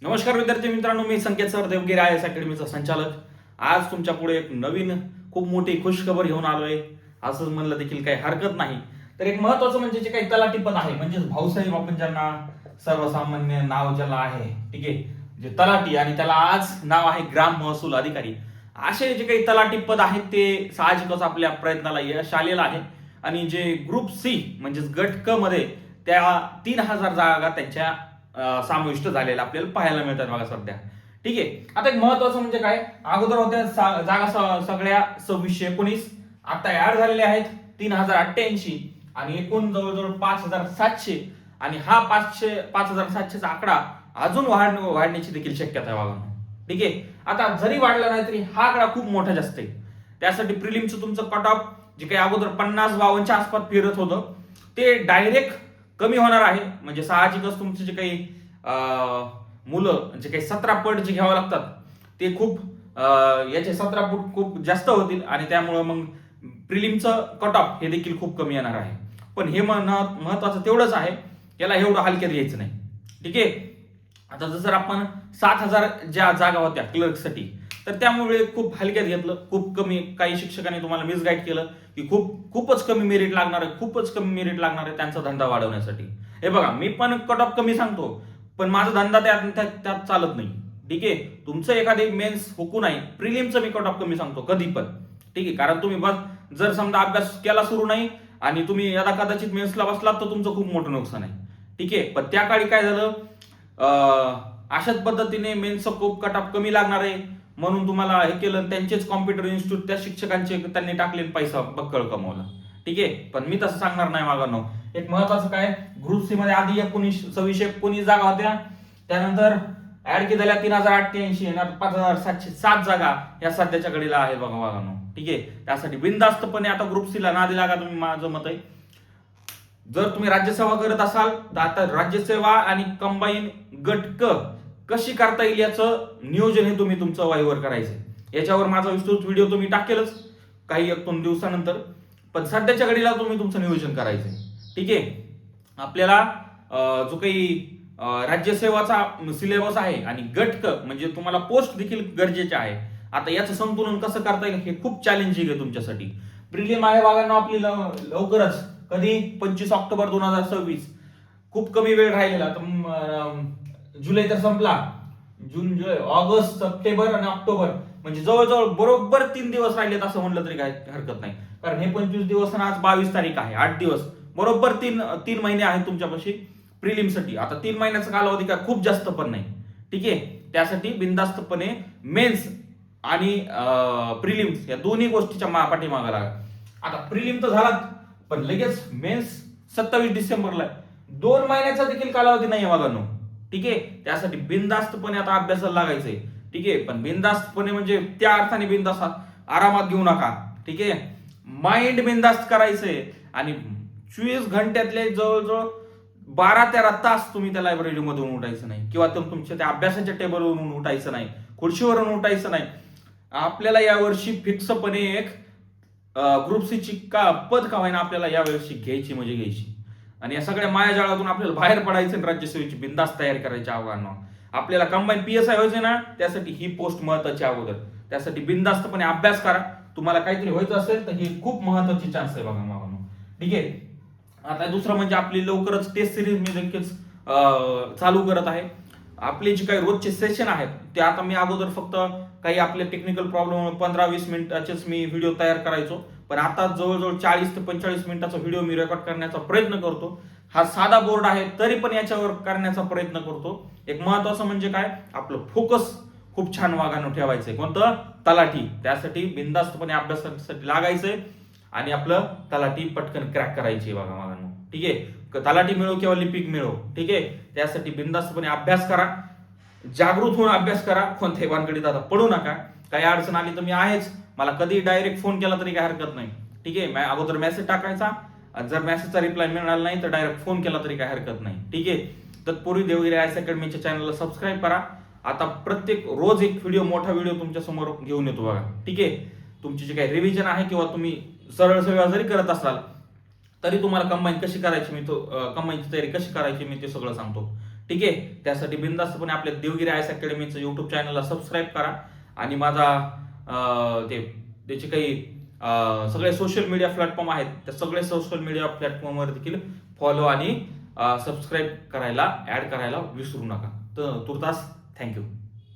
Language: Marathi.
नमस्कार विद्यार्थी मित्रांनो, मी संकेत सर देवगिरी आय एस अकॅडमीचा संचालक. आज तुमच्या पुढे एक नवीन खूप मोठी खुशखबर घेऊन आलोय. असं म्हणलं देखील काही हरकत नाही. तर एक महत्वाचं म्हणजे जे काही तलाठी पद आहे, म्हणजे भाऊसाहेब आपण ज्यांना सर्वसामान्य नाव ज्याला आहे, ठीक आहे, जे तलाठी आणि त्याला आज नाव आहे ग्राम महसूल अधिकारी. असे जे काही तलाठी पद आहेत ते साहजिकच आपल्या प्रयत्नाला यश आलेलं आहे. आणि जे ग्रुप सी म्हणजेच गट क मध्ये त्या 3,000 जागा त्यांच्या समाविष्ट झालेला आपल्याला पाहायला मिळतात बघा सध्या. ठीक आहे. आता एक महत्वाचं म्हणजे काय, अगोदर होत्या जागा सगळ्या 2619, आता ऍड झालेल्या आहेत 3088 आणि एकूण जवळजवळ 5700. आणि हा 5700चा आकडा अजून वाढण्याची देखील शक्यता आहे बघा. ठीक आहे. आता जरी वाढला नाही तरी हा आकडा खूप मोठा जास्त आहे. त्यासाठी प्रिलिमचं तुमचं कट ऑफ जे काही अगोदर 50-52च्या आसपास फिरत होतं ते डायरेक्ट कमी होणार आहे. म्हणजे साहजिकच तुमचे जे काही मुलं जे काही 17 पट जे घ्यावं लागतात ते खूप याचे 17 फूट खूप जास्त होतील आणि त्यामुळं मग प्रिलिमचं कट ऑफ हे देखील खूप कमी येणार आहे. पण हे महत्वाचं तेवढंच आहे, याला एवढं हलक्यात घ्यायचं नाही. ठीक आहे. आता जर आपण 7,000 ज्या जागा होत्या क्लर्कसाठी, तर त्यामुळे खूप हलक्यात घेतलं. खूप कमी, काही शिक्षकांनी तुम्हाला मिसगाईड केलं की खूपच कमी मेरिट लागणार आहे, खूपच कमी मेरिट लागणार आहे त्यांचा धंदा वाढवण्यासाठी. हे बघा, मी पण कट ऑफ कमी सांगतो, पण माझा धंदा त्यात चालत नाही. ठीक आहे. तुमचं एखादी मेन्स हुकू नाही, प्रिलिमचं मी कट ऑफ कमी सांगतो कधी पण. ठीक आहे. कारण तुम्ही बस जर समजा अभ्यास केला सुरू नाही आणि तुम्ही यदा कदाचित मेन्सला बसलात तर तुमचं खूप मोठं नुकसान आहे. ठीक आहे. पण त्या काळी काय झालं, अशाच पद्धतीने मेन्सचं खूप कट ऑफ कमी लागणार आहे म्हणून तुम्हाला हे केलं. त्यांचेच कॉम्प्युटर इन्स्टिट्यूट त्या शिक्षकांचे त्यांनी टाकले, पैसा बक्कळ कमवला. ठीक आहे. पण मी तसं सांगणार नाही मागांनो. एक महत्वाचं काय, ग्रुप सी मध्ये आधी 2619 जागा होत्या, त्यानंतर ऍड केल्या झाल्या 3088 आणि 5707 जागा या सध्याच्या घडीला आहे बघा मागांनो. ठीक आहे. त्यासाठी बिनधास्तपणे आता ग्रुप सी ला नादी लागा तुम्ही, माझं मत आहे. जर तुम्ही राज्यसेवा करत असाल तर आता राज्यसेवा आणि कंबाईन गट क कशी करता येईल याचं नियोजन हे तुम्ही तुमचं वाईवर करायचं. याच्यावर माझा विस्तृत व्हिडिओ तुम्ही टाकेलच काही 1-2 दिवसानंतर. पण सध्याच्या घडीला तुम्ही तुमचं नियोजन करायचंय. ठीक आहे. आपल्याला जो काही राज्यसेवाचा सिलेबस आहे आणि गट क म्हणजे तुम्हाला पोस्ट देखील गरजेचे आहे. आता याचं संतुलन कसं करता येईल हे खूप चॅलेंजिंग आहे तुमच्यासाठी. प्रिलिम आहे बघा आपली लवकरच, कधी 25 ऑक्टोबर 2026. खूप कमी वेळ राहिलेला. तर जुलै तर संपला, जून, जुलै, ऑगस्ट, सप्टेंबर आणि ऑक्टोबर, म्हणजे जवळजवळ बरोबर 3 दिवस राहिलेत असं म्हणलं तरी काय हरकत नाही. कारण हे 25 दिवस आणि आज 22 तारीख आहे, 8 दिवस, बरोबर तीन महिने आहेत तुमच्यापाशी प्रिलिमसाठी. आता 3 महिन्याचा कालावधी काय खूप जास्त पण नाही. ठीक आहे. त्यासाठी बिनधास्तपणे मेन्स आणि प्रिलिम्स या दोन्ही गोष्टीच्या पाठीमागा लागा. आता प्रिलिम तर झाला, पण लगेच मेन्स 27 डिसेंबरला, 2 महिन्याचा देखील कालावधी नाही आहे मागांनो. ठीक आहे. त्यासाठी बिनधास्तपणे आता अभ्यासाला लागायचंय. ठीक आहे. पण बिनधास्तपणे म्हणजे त्या अर्थाने बिनधास्त आरामात घेऊ नका. ठीक आहे. माइंड बिनधास्त करायचंय आणि 24 घंट्यातले जवळजवळ 12-13 तास तुम्ही त्या लायब्ररीमधून उठायचं नाही किंवा तुमच्या त्या अभ्यासाच्या टेबलवरून उठायचं नाही, खुर्चीवरून उठायचं नाही. आपल्याला यावर्षी फिक्सपणे एक ग्रुप सी ची पद का होईना आपल्याला यावर्षी घ्यायची म्हणजे घ्यायची. आणि या सगळ्या मायाजाळातून आपल्याला बाहेर पडायचं, राज्यसेवेची बिंदास तयारी करायची आव्हानं. आपल्याला कंबाईन पीएसआय व्हायचं ना, त्यासाठी ही पोस्ट महत्वाची अगोदर. त्यासाठी बिनधास्तपणे अभ्यास करा. तुम्हाला काहीतरी व्हायचं असेल तर ही खूप महत्वाची चान्स आहे बघा मागांनो. ठीक आहे. आता दुसरं म्हणजे आपली लवकरच टेस्ट सिरीज मी देखील चालू करत आहे. आपले जे काही रोजचे सेशन आहेत ते आता मी अगोदर फक्त काही आपले टेक्निकल प्रॉब्लेम 15-20 मिनिटाचेच मी व्हिडिओ तयार करायचो, पण आता जवळजवळ 40 ते 45 मिनिटाचा व्हिडिओ मी रेकॉर्ड करण्याचा प्रयत्न करतो. हा साधा बोर्ड आहे तरी पण याच्यावर करण्याचा प्रयत्न करतो. एक महत्वाचं म्हणजे काय, आपलं फोकस खूप छान वागानं ठेवायचंय. कोणतं, तलाठी. त्यासाठी बिनधास्तपणे अभ्यासासाठी लागायचंय आणि आपलं तलाठी पटकन क्रॅक करायची बघा मागांनो. ठीक आहे. तलाठी मिळो किंवा लिपिक मिळो. ठीक आहे. त्यासाठी बिनधास्तपणे अभ्यास करा, जागृत होऊन अभ्यास करा. कोणत्याही भानगडीत आता पडू नका. काही अडचण आली तर मी आहेच, मला कधी डायरेक्ट फोन केला तरी काही हरकत नाही. ठीक आहे. अगोदर मेसेज टाकायचा, जर मेसेजचा रिप्लाय मिळाला नाही तर डायरेक्ट फोन केला तरी काही हरकत नाही. ठीक आहे. तत्पूर्वी देवगिरी आय एस अकॅडमीच्या चॅनलला सबस्क्राईब करा. आता प्रत्येक रोज एक मोठा व्हिडिओ तुमच्या समोर घेऊन येतो बघा. ठीक आहे. तुमची जे काही रिव्हिजन आहे किंवा तुम्ही सरळ सेवा जरी करत असाल तरी तुम्हाला कंबाईन कशी करायची, कंबाईनची तयारी कशी करायची मी ते सगळं सांगतो. ठीक आहे. त्यासाठी बिनधास्तपणे आपल्या देवगिरी आय एस अकॅडमीचं युट्यूब चॅनलला सबस्क्राईब करा आणि माझा त्याचे काही सगळे सोशल मीडिया प्लॅटफॉर्म आहेत त्या सगळे सोशल मीडिया प्लॅटफॉर्मवर देखील फॉलो आणि सबस्क्राईब करायला ऍड करायला विसरू नका. तर तुर्तास थँक्यू.